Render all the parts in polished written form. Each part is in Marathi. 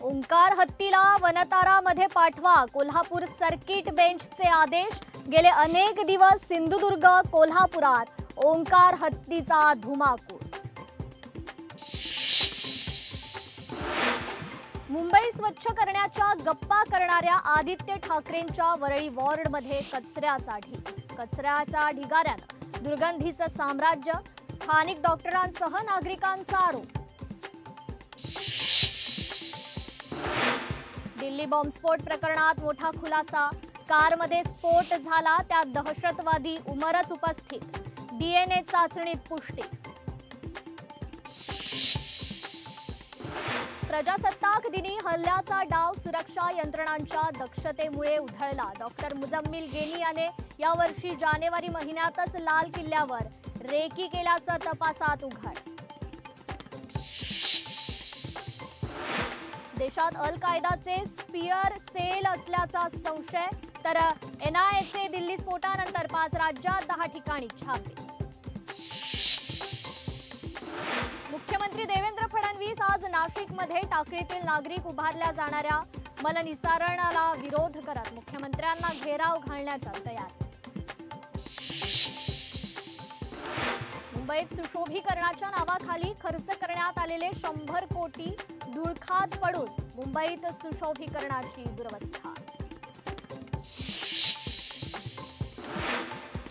ओंकार हत्तीला वनतारामध्ये पाठवा, कोल्हापूर सर्किट बेंचचे आदेश। गेले अनेक दिवस सिंधुदुर्ग कोल्हापुरात ओंकार हत्तीचा धुमाकूळ। मुंबई स्वच्छ करण्याच्या गप्पा करणाऱ्या आदित्य ठाकरेंच्या वरळी वॉर्डमध्ये कचऱ्याचा ढिगाऱ्यानं दुर्गंधीचं साम्राज्य, स्थानिक डॉक्टरांसह नागरिकांचा आरोप। दिल्ली बॉम्बस्फोट प्रकरणात मोठा खुलासा, कारमध्ये स्फोट झाला, त्यात दहशतवादी उमरच उपस्थित, डीएनए चाचणीत पुष्टी। प्रजासत्ताक दिनी हल्ल्याचा डाव सुरक्षा यंत्रणांच्या दक्षतेमुळे उधळला। डॉक्टर मुजम्मिल गेनी याने यावर्षी जानेवारी महिन्यातच लाल किल्ल्यावर रेकी केल्याचं तपासात उघड। देशात अल कायदाचे स्पियर सेल असल्याचा संशय, तर एनआयएचे दिल्ली स्फोटानंतर 5 राज्यात 10 ठिकाणी छापे। मुख्यमंत्री देवेंद्र फडणवीस आज नाशिकमध्ये टाकळीतील नागरिक उभारल्या जाणाऱ्या मलनिसारणाला विरोध करत मुख्यमंत्र्यांना घेराव घालण्याच्या तयारी। मुंबईत सुशोभीकरणाच्या नावाखाली खर्च करण्यात आलेले 100 कोटी धुळखात पडून मुंबईत सुशोभीकरणाची दुरवस्था।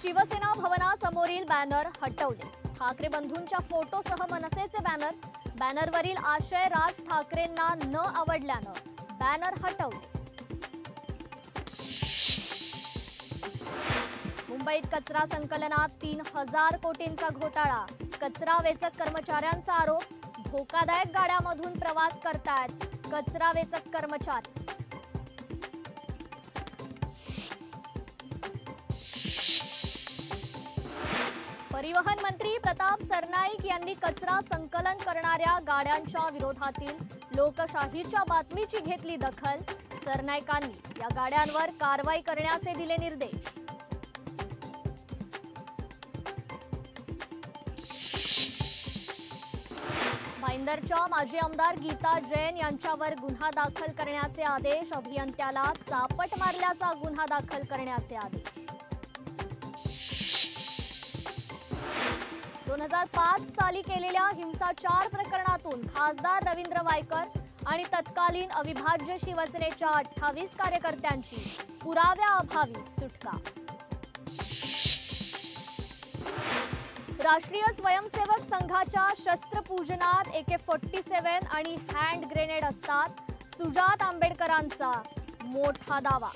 शिवसेना भवनासमोरील बॅनर हटवले, ठाकरे बंधूंच्या फोटोसह मनसेचे बॅनरवरील आशय राज ठाकरेंना न आवडल्यानं बॅनर हटवले। मुंबईत कचरा संकलनात 3000 कोटींचा घोटाळा, कचरा वेचक कर्मचाऱ्यांचा आरोप, धोकादायक गाड्यांमधून प्रवास करतायत कचरा वेचक कर्मचारी। परिवहन मंत्री प्रताप सरनाईक यांनी कचरा संकलन करणाऱ्या गाड्यांच्या विरोधातील लोकशाहीच्या बातमीची घेतली दखल। सरनाईकांनी या गाड्यांवर कारवाई करण्याचे दिले निर्देश। भाईंदरच्या माजी आमदार गीता जैन यांच्यावर गुन्हा दाखल करण्याचे आदेश, अभियंत्याला चापट मारल्याचा गुन्हा दाखल करण्याचे आदेश। 2005 साली केलेल्या हिंसाचार प्रकरणातून खासदार रवींद्र वायकर आणि तत्कालीन अविभाज्य शिवसेनेच्या 28 कार्यकर्त्यांची पुराव्याअभावी सुटका। राष्ट्रीय स्वयंसेवक संघाच्या शस्त्रपूजनात AK-47 आणि हँड ग्रेनेड असतात, सुजात आंबेडकरांचा मोठा दावा।